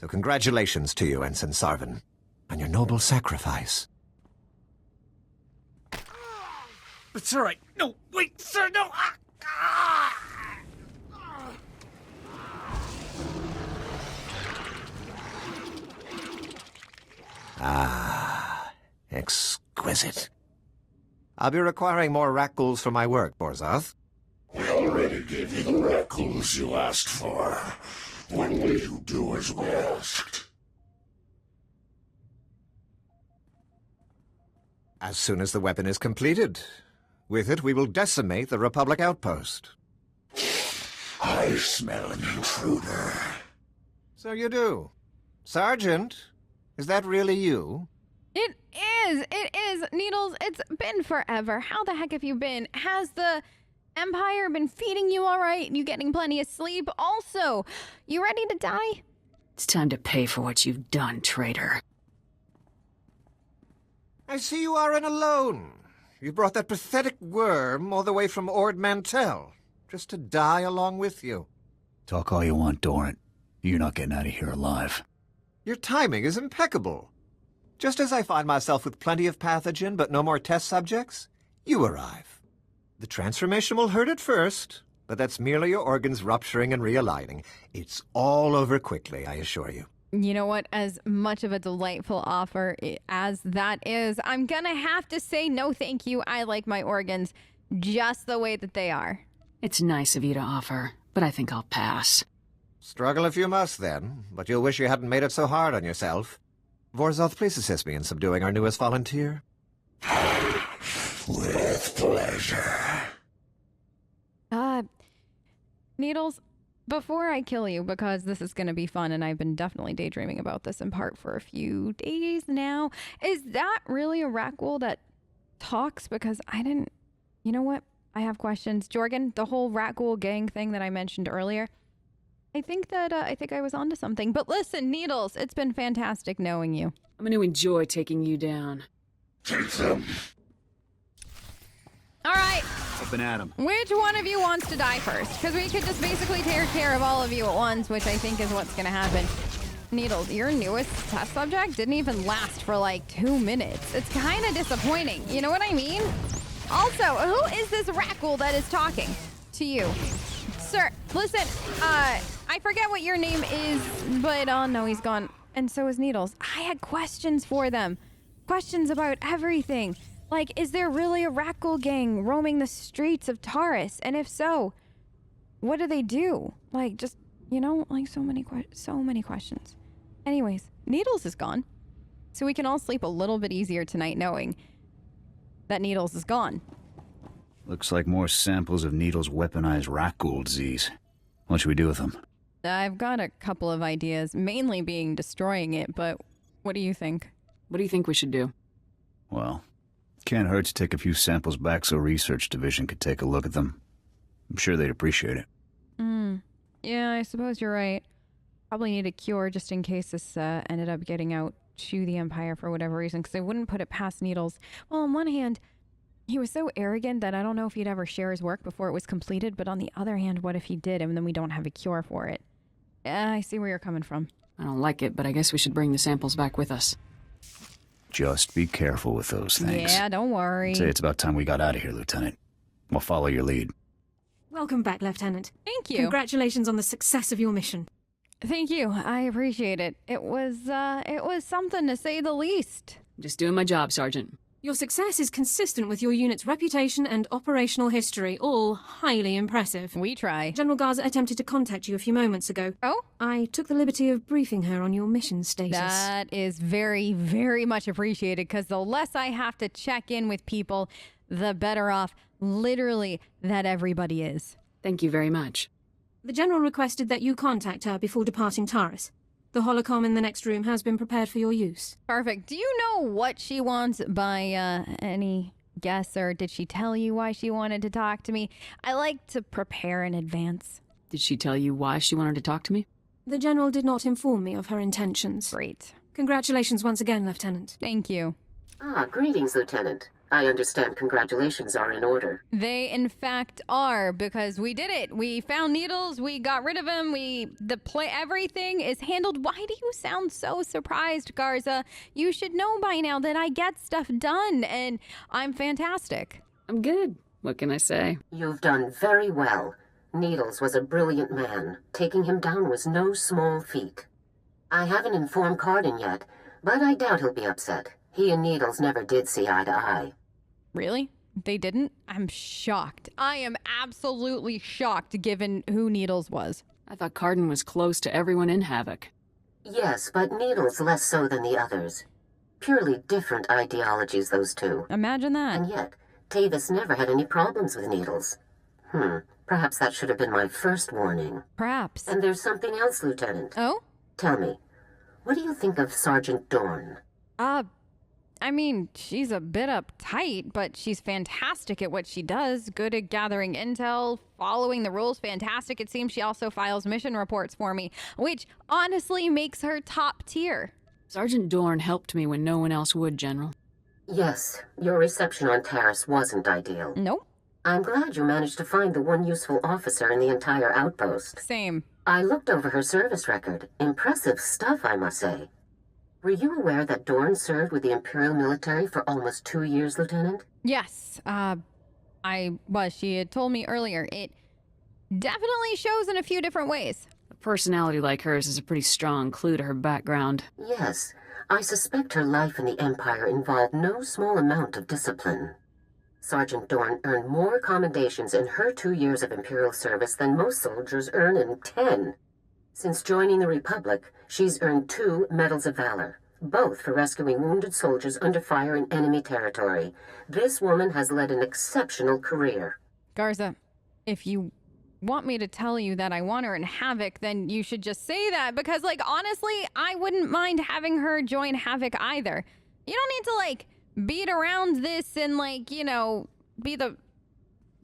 So congratulations to you, Ensign Sarvin, on your noble sacrifice. It's all right. No, wait, sir, no! Exquisite. I'll be requiring more rackles for my work, Borzoth. We already gave you the rackles you asked for. When will you do as we asked? As soon as the weapon is completed. With it, we will decimate the Republic outpost. I smell an intruder. So you do. Sergeant, is that really you? It is. Needles, it's been forever. How the heck have you been? Has the Empire been feeding you all right? You getting plenty of sleep? Also, you ready to die? It's time to pay for what you've done, traitor. I see you aren't alone. You brought that pathetic worm all the way from Ord Mantell, just to die along with you. Talk all you want, Dorne. You're not getting out of here alive. Your timing is impeccable. Just as I find myself with plenty of pathogen but no more test subjects, you arrive. The transformation will hurt at first, but that's merely your organs rupturing and realigning. It's all over quickly, I assure you. You know what? As much of a delightful offer as that is, I'm gonna have to say no thank you. I like my organs just the way that they are. It's nice of you to offer, but I think I'll pass. Struggle if you must, then, but you'll wish you hadn't made it so hard on yourself. Vorzoth, please assist me in subduing our newest volunteer. With pleasure. Needles, before I kill you, because this is going to be fun, and I've been definitely daydreaming about this in part for a few days now, is that really a Rackwool that talks? Because I didn't... You know what? I have questions. Jorgen, the whole Rackwool gang thing that I mentioned earlier, I think I was onto something. But listen, Needles, it's been fantastic knowing you. I'm going to enjoy taking you down. Take them. All right. Open at him. Which one of you wants to die first? Because we could just basically take care of all of you at once, which I think is what's going to happen. Needles, your newest test subject didn't even last for like 2 minutes. It's kind of disappointing. You know what I mean? Also, who is this Rackwool that is talking to you? Sir, listen, I forget what your name is, but oh no, he's gone. And so is Needles. I had questions for them. Questions about everything. Like, is there really a Rackwool gang roaming the streets of Taurus? And if so, what do they do? Like, just, you know, like so many questions. Anyways, Needles is gone. So we can all sleep a little bit easier tonight knowing that Needles is gone. Looks like more samples of Needle's weaponized Rackwool disease. What should we do with them? I've got a couple of ideas, mainly being destroying it, but what do you think? What do you think we should do? Well, can't hurt to take a few samples back so Research Division could take a look at them. I'm sure they'd appreciate it. Yeah, I suppose you're right. Probably need a cure just in case this ended up getting out to the Empire for whatever reason, because I wouldn't put it past Needles. Well, on one hand, he was so arrogant that I don't know if he'd ever share his work before it was completed, but on the other hand, what if he did and then we don't have a cure for it? I see where you're coming from. I don't like it, but I guess we should bring the samples back with us. Just be careful with those things. Yeah, don't worry. I'd say it's about time we got out of here, Lieutenant. We'll follow your lead. Welcome back, Lieutenant. Thank you. Congratulations on the success of your mission. Thank you. I appreciate it. It was something to say the least. Just doing my job, Sergeant. Your success is consistent with your unit's reputation and operational history, all highly impressive. We try. General Garza attempted to contact you a few moments ago. Oh? I took the liberty of briefing her on your mission status. That is very, very much appreciated, because the less I have to check in with people, the better off, literally, that everybody is. Thank you very much. The General requested that you contact her before departing Taurus. The holocom in the next room has been prepared for your use. Perfect. Do you know what she wants by any guess, or did she tell you why she wanted to talk to me? I like to prepare in advance. Did she tell you why she wanted to talk to me? The General did not inform me of her intentions. Great. Congratulations once again, Lieutenant. Thank you. Greetings, Lieutenant. I understand congratulations are in order. They, in fact, are, because we did it. We found Needles, we got rid of him, everything is handled. Why do you sound so surprised, Garza? You should know by now that I get stuff done, and I'm fantastic. I'm good. What can I say? You've done very well. Needles was a brilliant man. Taking him down was no small feat. I haven't informed Cardin yet, but I doubt he'll be upset. He and Needles never did see eye to eye. Really? They didn't? I'm shocked. I am absolutely shocked given who Needles was. I thought Cardin was close to everyone in Havoc. Yes, but Needles less so than the others. Purely different ideologies, those two. Imagine that. And yet, Tavis never had any problems with Needles. Perhaps that should have been my first warning. Perhaps. And there's something else, Lieutenant. Oh? Tell me, what do you think of Sergeant Dorne? I mean, she's a bit uptight, but she's fantastic at what she does. Good at gathering intel, following the rules, fantastic. It seems she also files mission reports for me, which honestly makes her top tier. Sergeant Dorne helped me when no one else would, General. Yes, your reception on Taris wasn't ideal. Nope. I'm glad you managed to find the one useful officer in the entire outpost. Same. I looked over her service record. Impressive stuff, I must say. Were you aware that Dorne served with the Imperial military for almost 2 years, Lieutenant? Yes, I was. She had told me earlier. It definitely shows in a few different ways. A personality like hers is a pretty strong clue to her background. Yes, I suspect her life in the Empire involved no small amount of discipline. Sergeant Dorne earned more commendations in her 2 years of Imperial service than most soldiers earn in 10. Since joining the Republic, she's earned 2 Medals of Valor, both for rescuing wounded soldiers under fire in enemy territory. This woman has led an exceptional career. Garza, if you want me to tell you that I want her in Havoc, then you should just say that, because, honestly, I wouldn't mind having her join Havoc either. You don't need to, beat around this and, be the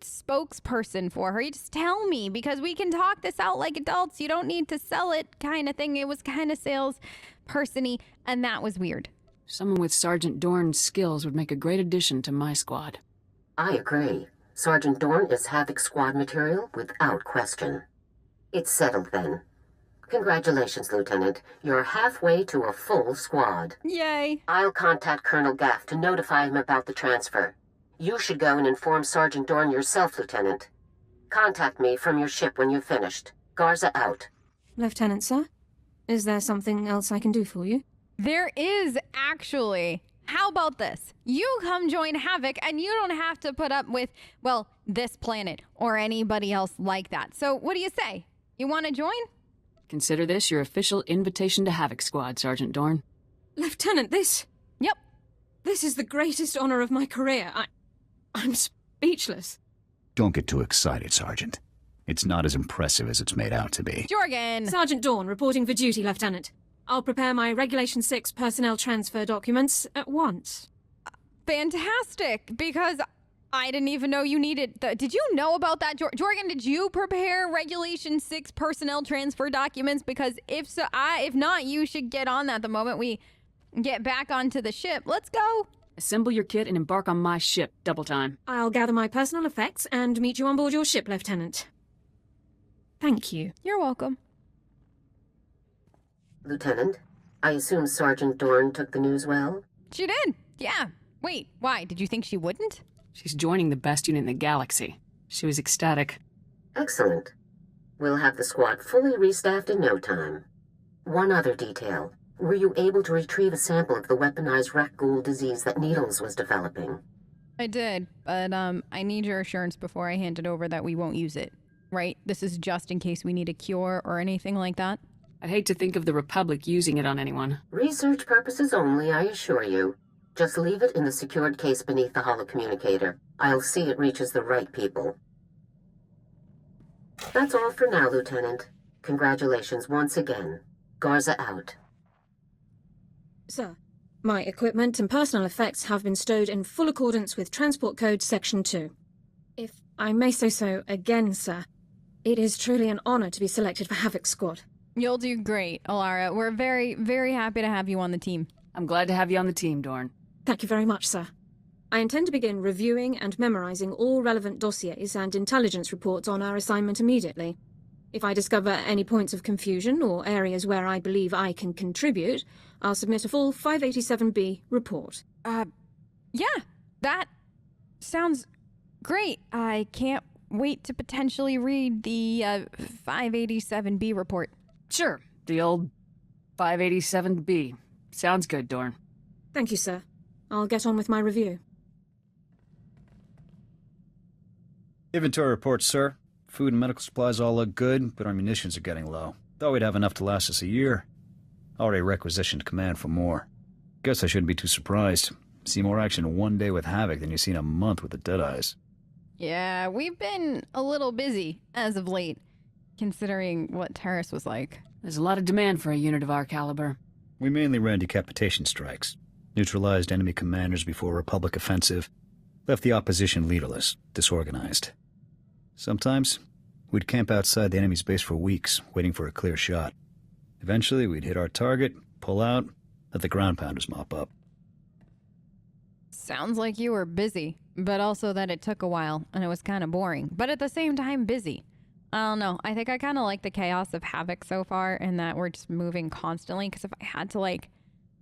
spokesperson for her. You just tell me, because we can talk this out like adults. You don't need to sell it kind of thing. It was kind of salesperson-y, and that was weird. Someone with Sergeant Dorne's skills would make a great addition to my squad. I agree. Sergeant Dorne is Havoc squad material without question. It's settled then. Congratulations, Lieutenant. You're halfway to a full squad. Yay. I'll contact Colonel Gaff to notify him about the transfer. You should go and inform Sergeant Dorne yourself, Lieutenant. Contact me from your ship when you've finished. Garza out. Lieutenant, sir? Is there something else I can do for you? There is, actually. How about this? You come join Havoc, and you don't have to put up with, this planet or anybody else like that. So what do you say? You want to join? Consider this your official invitation to Havoc Squad, Sergeant Dorne. Lieutenant, this... Yep. This is the greatest honor of my career. I'm speechless. Don't get too excited, Sergeant. It's not as impressive as it's made out to be. Jorgen! Sergeant Dorne reporting for duty, Lieutenant. I'll prepare my Regulation 6 personnel transfer documents at once. Fantastic, because I didn't even know you needed... Did you know about that, Jorgen? Did you prepare Regulation 6 personnel transfer documents? Because if so, if not, you should get on that the moment we get back onto the ship. Let's go. Assemble your kit and embark on my ship, double time. I'll gather my personal effects and meet you on board your ship, Lieutenant. Thank you. You're welcome. Lieutenant, I assume Sergeant Dorne took the news well? She did, yeah. Wait, why? Did you think she wouldn't? She's joining the best unit in the galaxy. She was ecstatic. Excellent. We'll have the squad fully restaffed in no time. One other detail. Were you able to retrieve a sample of the weaponized Rakghoul disease that Needles was developing? I did, but I need your assurance before I hand it over that we won't use it, right? This is just in case we need a cure or anything like that? I'd hate to think of the Republic using it on anyone. Research purposes only, I assure you. Just leave it in the secured case beneath the holocommunicator. I'll see it reaches the right people. That's all for now, Lieutenant. Congratulations once again. Garza out. Sir, my equipment and personal effects have been stowed in full accordance with Transport Code Section 2. If I may say so again, sir, it is truly an honor to be selected for Havoc Squad. You'll do great, Alara. We're very, very happy to have you on the team. I'm glad to have you on the team, Dorne. Thank you very much, sir. I intend to begin reviewing and memorizing all relevant dossiers and intelligence reports on our assignment immediately. If I discover any points of confusion or areas where I believe I can contribute, I'll submit a full 587B report. Yeah, that sounds great. I can't wait to potentially read the 587B report. Sure, the old 587B. Sounds good, Dorne. Thank you, sir. I'll get on with my review. Inventory report, sir. Food and medical supplies all look good, but our munitions are getting low. Thought we'd have enough to last us a year. Already requisitioned command for more. Guess I shouldn't be too surprised. See more action one day with Havoc than you see in a month with the Deadeyes. Yeah, we've been a little busy as of late, considering what Terrace was like. There's a lot of demand for a unit of our caliber. We mainly ran decapitation strikes, neutralized enemy commanders before a Republic offensive, left the opposition leaderless, disorganized. Sometimes, we'd camp outside the enemy's base for weeks, waiting for a clear shot. Eventually, we'd hit our target, pull out, let the ground pounders mop up. Sounds like you were busy, but also that it took a while, and it was kind of boring, but at the same time busy. I don't know, I think I kind of like the chaos of Havoc so far, and that we're just moving constantly, because if I had to, like,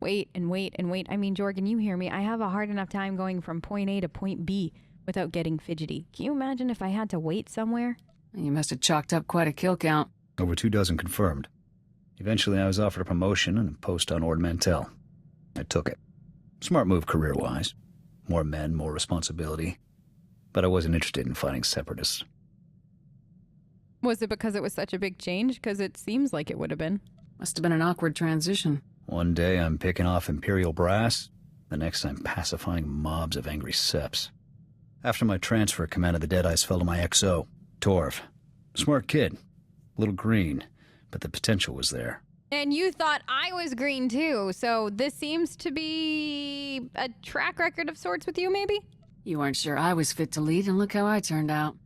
wait and wait and wait, I mean, Jorgen, you hear me, I have a hard enough time going from point A to point B without getting fidgety. Can you imagine if I had to wait somewhere? You must have chalked up quite a kill count. Over 24 confirmed. Eventually, I was offered a promotion and a post on Ord Mantell. I took it. Smart move career-wise. More men, more responsibility. But I wasn't interested in fighting separatists. Was it because it was such a big change? Because it seems like it would have been. Must have been an awkward transition. One day I'm picking off Imperial brass, the next I'm pacifying mobs of angry seps. After my transfer, command of the Deadeyes fell to my XO, Torv. Smart kid. A little green, but the potential was there. And you thought I was green too, so this seems to be a track record of sorts with you, maybe? You weren't sure I was fit to lead, and look how I turned out.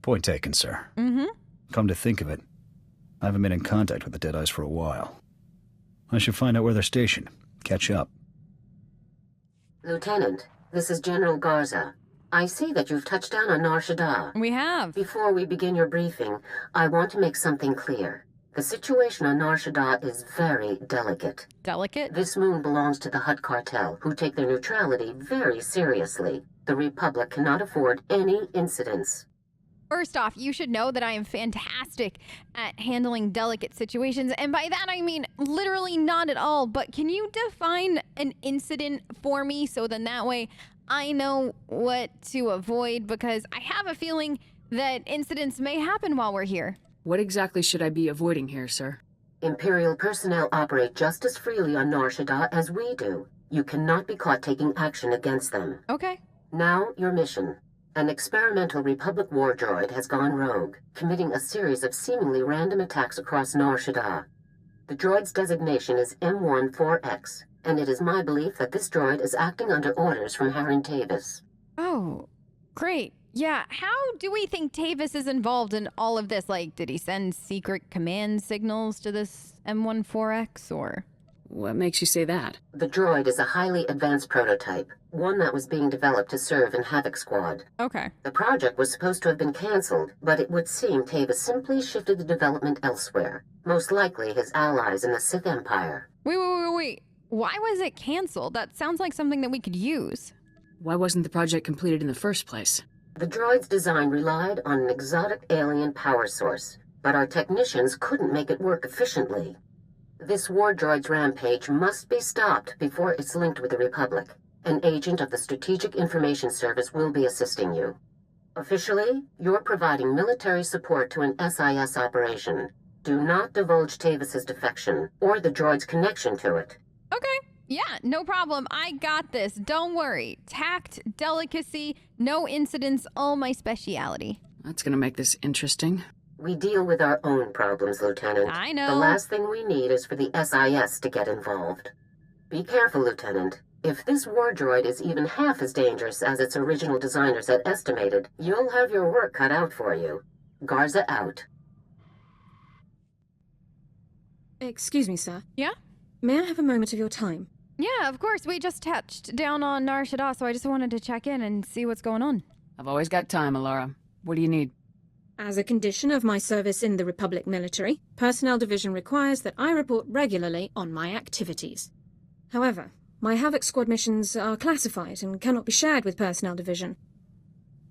Point taken, sir. Mm-hmm. Come to think of it, I haven't been in contact with the Deadeyes for a while. I should find out where they're stationed. Catch up. Lieutenant, this is General Garza. I see that you've touched down on Nar Shaddaa. We have. Before we begin your briefing, I want to make something clear. The situation on Nar Shaddaa is very delicate. Delicate? This moon belongs to the Hutt cartel, who take their neutrality very seriously. The Republic cannot afford any incidents. First off, you should know that I am fantastic at handling delicate situations, and by that I mean literally not at all, but can you define an incident for me so then that way I know what to avoid, because I have a feeling that incidents may happen while we're here. What exactly should I be avoiding here, sir? Imperial personnel operate just as freely on Nar Shaddaa as we do. You cannot be caught taking action against them. Okay. Now, your mission. An experimental Republic war droid has gone rogue, committing a series of seemingly random attacks across Nar Shaddaa. The droid's designation is M14X, and it is my belief that this droid is acting under orders from Harren Tavis. Oh, great. Yeah, how do we think Tavis is involved in all of this? Like, did he send secret command signals to this M14X, or...? What makes you say that? The droid is a highly advanced prototype, one that was being developed to serve in Havoc Squad. Okay. The project was supposed to have been cancelled, but it would seem Tavis simply shifted the development elsewhere, most likely his allies in the Sith Empire. Wait. Why was it canceled? That sounds like something that we could use. Why wasn't the project completed in the first place? The droid's design relied on an exotic alien power source, but our technicians couldn't make it work efficiently. This war droid's rampage must be stopped before it's linked with the Republic. An agent of the Strategic Information Service will be assisting you. Officially, you're providing military support to an SIS operation. Do not divulge Tavis's defection, or the droid's connection to it. Okay. Yeah, no problem. I got this. Don't worry. Tact, delicacy, no incidents, all my speciality. That's gonna make this interesting. We deal with our own problems, Lieutenant. I know. The last thing we need is for the SIS to get involved. Be careful, Lieutenant. If this war droid is even half as dangerous as its original designers had estimated, you'll have your work cut out for you. Garza out. Excuse me, sir. Yeah? May I have a moment of your time? Yeah, of course. We just touched down on Nar Shaddaa, so I just wanted to check in and see what's going on. I've always got time, Alara. What do you need? As a condition of my service in the Republic military, Personnel Division requires that I report regularly on my activities. However, my Havoc Squad missions are classified and cannot be shared with Personnel Division.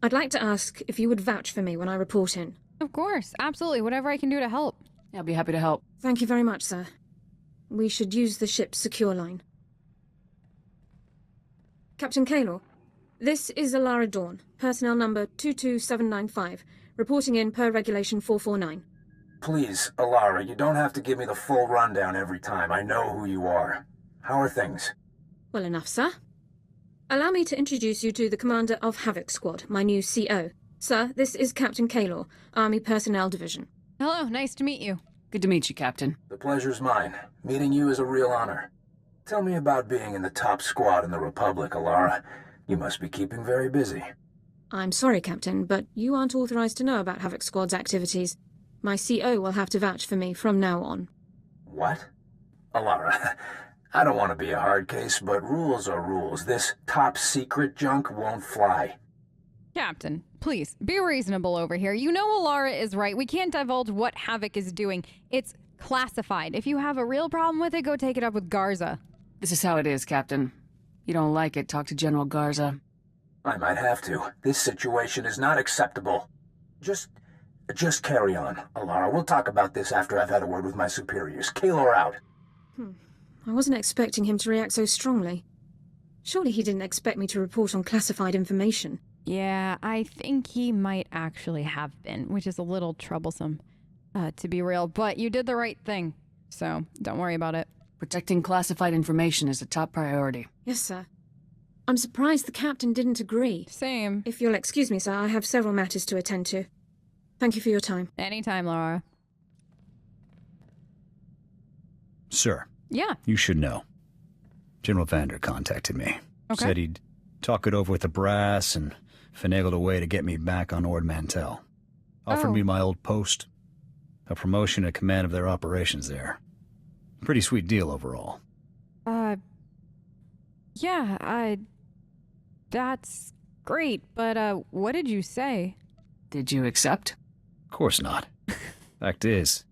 I'd like to ask if you would vouch for me when I report in. Of course, absolutely. Whatever I can do to help. I'll be happy to help. Thank you very much, sir. We should use the ship's secure line. Captain Kaylor, this is Alara Dorne, personnel number 22795, reporting in per Regulation 449. Please, Alara, you don't have to give me the full rundown every time. I know who you are. How are things? Well enough, sir. Allow me to introduce you to the commander of Havoc Squad, my new CO. Sir, this is Captain Kaylor, Army Personnel Division. Hello, nice to meet you. Good to meet you, Captain. The pleasure's mine. Meeting you is a real honor. Tell me about being in the top squad in the Republic, Alara. You must be keeping very busy. I'm sorry, Captain, but you aren't authorized to know about Havoc Squad's activities. My CO will have to vouch for me from now on. What? Alara, I don't want to be a hard case, but rules are rules. This top secret junk won't fly. Captain, please, be reasonable over here. You know Alara is right. We can't divulge what Havoc is doing. It's classified. If you have a real problem with it, go take it up with Garza. This is how it is, Captain. You don't like it, talk to General Garza. I might have to. This situation is not acceptable. Just carry on, Alara. We'll talk about this after I've had a word with my superiors. Kaylor out. I wasn't expecting him to react so strongly. Surely he didn't expect me to report on classified information. Yeah, I think he might actually have been, which is a little troublesome, to be real. But you did the right thing, so don't worry about it. Protecting classified information is a top priority. Yes, sir. I'm surprised the captain didn't agree. Same. If you'll excuse me, sir, I have several matters to attend to. Thank you for your time. Anytime, Laura. Sir. Yeah. You should know. General Vander contacted me. Okay. Said he'd talk it over with the brass and finagled a way to get me back on Ord Mantell. Offered me my old post. A promotion and command of their operations there. Pretty sweet deal overall. Yeah, that's great, but, what did you say? Did you accept? Of course not. Fact is,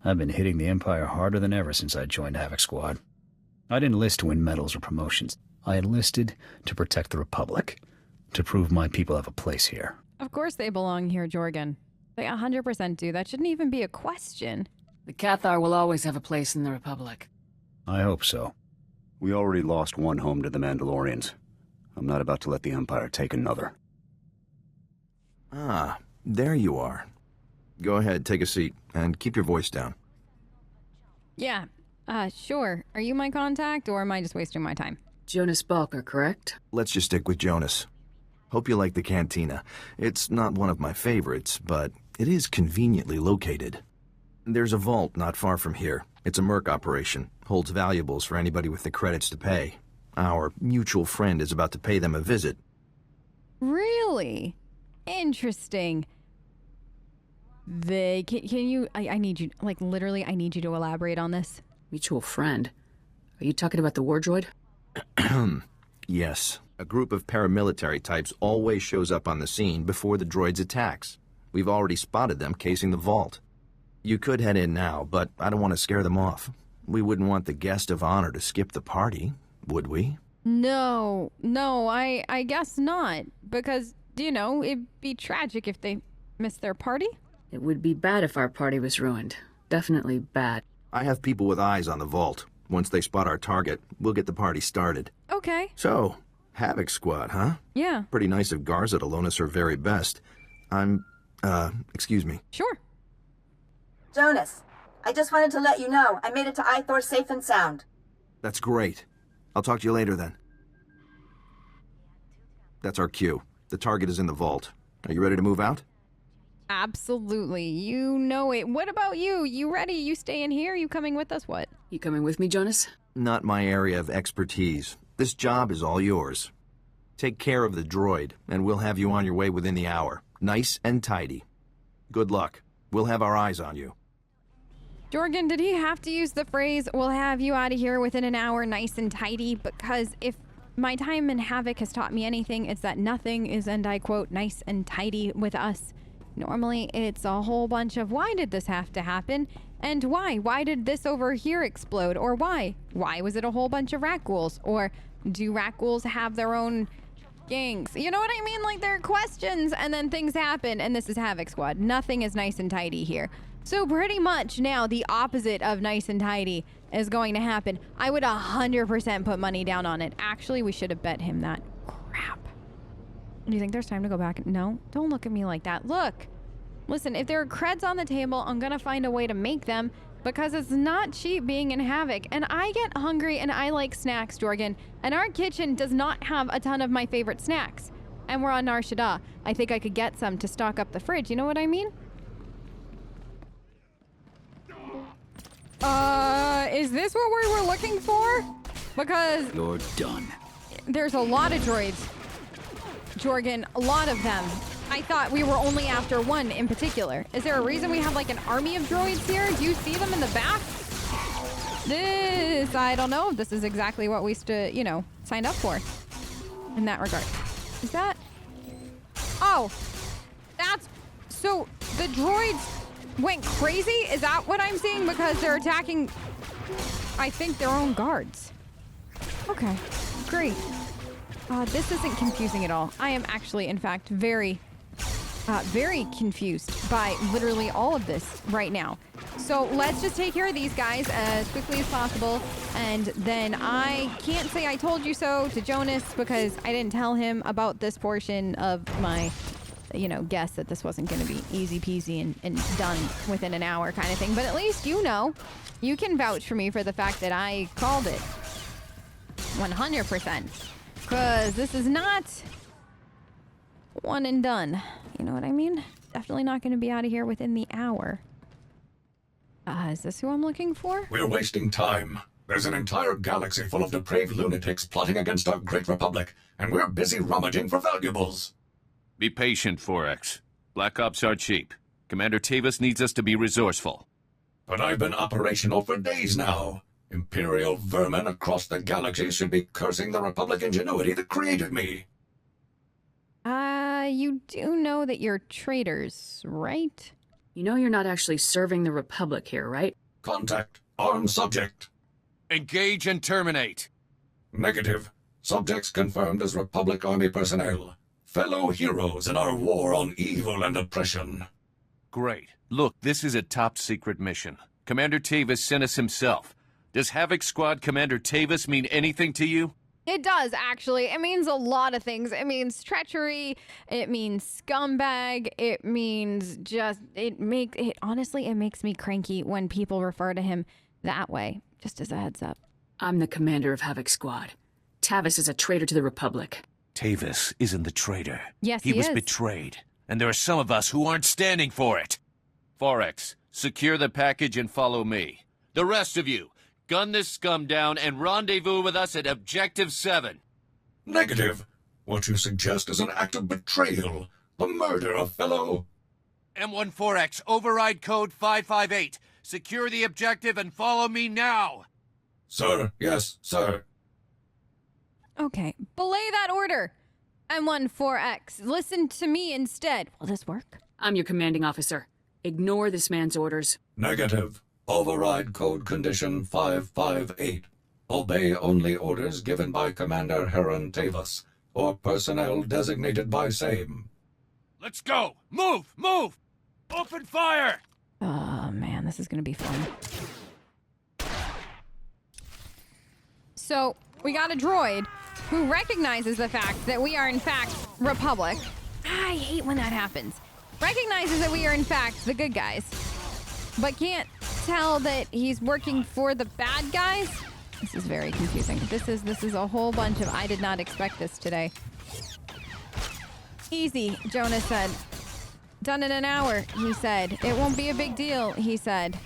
I've been hitting the Empire harder than ever since I joined Havoc Squad. I didn't enlist to win medals or promotions. I enlisted to protect the Republic, to prove my people have a place here. Of course they belong here, Jorgen. They 100% do. That shouldn't even be a question. The Cathar will always have a place in the Republic. I hope so. We already lost one home to the Mandalorians. I'm not about to let the Empire take another. Ah, there you are. Go ahead, take a seat, and keep your voice down. Yeah, sure. Are you my contact, or am I just wasting my time? Jonas Balker, correct? Let's just stick with Jonas. Hope you like the cantina. It's not one of my favorites, but it is conveniently located. There's a vault not far from here. It's a merc operation. Holds valuables for anybody with the credits to pay. Our mutual friend is about to pay them a visit. Really? Interesting. Can you... I need you... Like, literally, I need you to elaborate on this. Mutual friend? Are you talking about the war droid? Yes. A group of paramilitary types always shows up on the scene before the droid's attacks. We've already spotted them casing the vault. You could head in now, but I don't want to scare them off. We wouldn't want the guest of honor to skip the party, would we? No, I guess not. Because, you know, it'd be tragic if they missed their party. It would be bad if our party was ruined. Definitely bad. I have people with eyes on the vault. Once they spot our target, we'll get the party started. Okay. So, Havoc Squad, huh? Yeah. Pretty nice of Garza to loan us her very best. Excuse me. Sure. Jonas, I just wanted to let you know I made it to Ithor safe and sound. That's great. I'll talk to you later then. That's our cue. The target is in the vault. Are you ready to move out? Absolutely. You know it. What about you? You ready? You staying here? You coming with us? What? You coming with me, Jonas? Not my area of expertise. This job is all yours. Take care of the droid, and we'll have you on your way within the hour. Nice and tidy. Good luck. We'll have our eyes on you. Jorgen, did he have to use the phrase, we'll have you out of here within an hour, nice and tidy? Because if my time in Havoc has taught me anything, it's that nothing is, and I quote, nice and tidy with us. Normally, it's a whole bunch of why did this have to happen? And why? Why did this over here explode? Or why? Why was it a whole bunch of rat ghouls? Or do rat ghouls have their own gangs? You know what I mean? Like, there are questions and then things happen, and this is Havoc Squad. Nothing is nice and tidy here. So pretty much now the opposite of nice and tidy is going to happen. I would 100% put money down on it. Actually, we should have bet him that. Crap. Do you think there's time to go back? No, don't look at me like that. Look, listen, if there are creds on the table, I'm gonna find a way to make them because it's not cheap being in Havoc. And I get hungry and I like snacks, Jorgen. And our kitchen does not have a ton of my favorite snacks. And we're on Nar Shaddaa. I think I could get some to stock up the fridge. You know what I mean? Is this what we were looking for? Because You're done. There's a lot of droids. Jorgen, a lot of them. I thought we were only after one in particular. Is there a reason we have like an army of droids here? Do you see them in the back? This, I don't know. This is exactly what we signed up for in that regard. Is that? Oh, that's, so the droids went crazy? Is that what I'm seeing? Because they're attacking, I think, their own guards. Okay, great. This isn't confusing at all. I am actually, in fact, very confused by literally all of this right now. So let's just take care of these guys as quickly as possible. And then I can't say I told you so to Jonas because I didn't tell him about this portion of my, guess that this wasn't going to be easy peasy and done within an hour kind of thing. But at least you can vouch for me for the fact that I called it 100%. Because this is not one and done. You know what I mean? Definitely not going to be out of here within the hour. Is this who I'm looking for? We're wasting time. There's an entire galaxy full of depraved lunatics plotting against our great republic, and we're busy rummaging for valuables. Be patient, 4X. Black Ops are cheap. Commander Tavis needs us to be resourceful. But I've been operational for days now. Imperial vermin across the galaxy should be cursing the Republic ingenuity that created me. You do know that you're traitors, right? You know you're not actually serving the Republic here, right? Contact. Armed subject. Engage and terminate. Negative. Subjects confirmed as Republic Army personnel. Fellow heroes in our war on evil and oppression. Great. Look, this is a top-secret mission. Commander Tavis sent us himself. Does Havoc Squad Commander Tavis mean anything to you? It does, actually. It means a lot of things. It means treachery. It means scumbag. It means honestly, it makes me cranky when people refer to him that way. Just as a heads up. I'm the commander of Havoc Squad. Tavis is a traitor to the Republic. Tavis isn't the traitor. Yes, he was is. betrayed. And there are some of us who aren't standing for it. 4X, secure the package and follow me. The rest of you, gun this scum down and rendezvous with us at Objective 7. Negative. What you suggest is an act of betrayal. The murder of fellow... M14X, override code 558. Secure the objective and follow me now. Sir, yes, sir. Okay, belay that order. M14X, listen to me instead. Will this work? I'm your commanding officer. Ignore this man's orders. Negative. Override code condition 558. Obey only orders given by Commander Heron Tavis, or personnel designated by same. Let's go! Move! Move! Open fire! Oh man, this is gonna be fun. So, we got a droid who recognizes the fact that we are in fact Republic. I hate when that happens. Recognizes that we are in fact the good guys, but can't tell that he's working for the bad guys. This is very confusing. This is a whole bunch of I did not expect this today. Easy, Jonas said. Done in an hour, he said. It won't be a big deal, he said.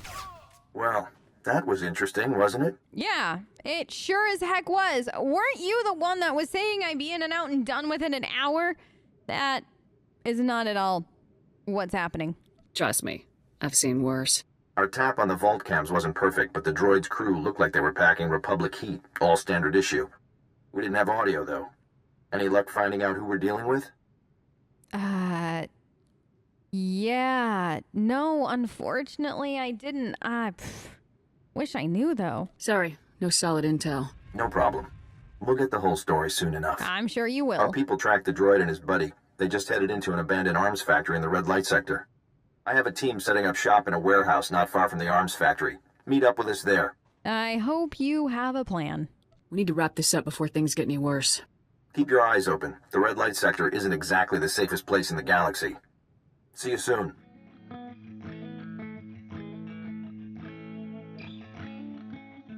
Well, that was interesting, wasn't it? Yeah, it sure as heck was. Weren't you the one that was saying I'd be in and out and done within an hour? That is not at all what's happening. Trust me, I've seen worse. Our tap on the vault cams wasn't perfect, but the droid's crew looked like they were packing Republic heat, all standard issue. We didn't have audio, though. Any luck finding out who we're dealing with? Yeah. No, unfortunately I didn't. Wish I knew, though. Sorry, no solid intel. No problem. We'll get the whole story soon enough. I'm sure you will. Our people tracked the droid and his buddy. They just headed into an abandoned arms factory in the red light sector. I have a team setting up shop in a warehouse not far from the arms factory. Meet up with us there. I hope you have a plan. We need to wrap this up before things get any worse. Keep your eyes open. The red light sector isn't exactly the safest place in the galaxy. See you soon.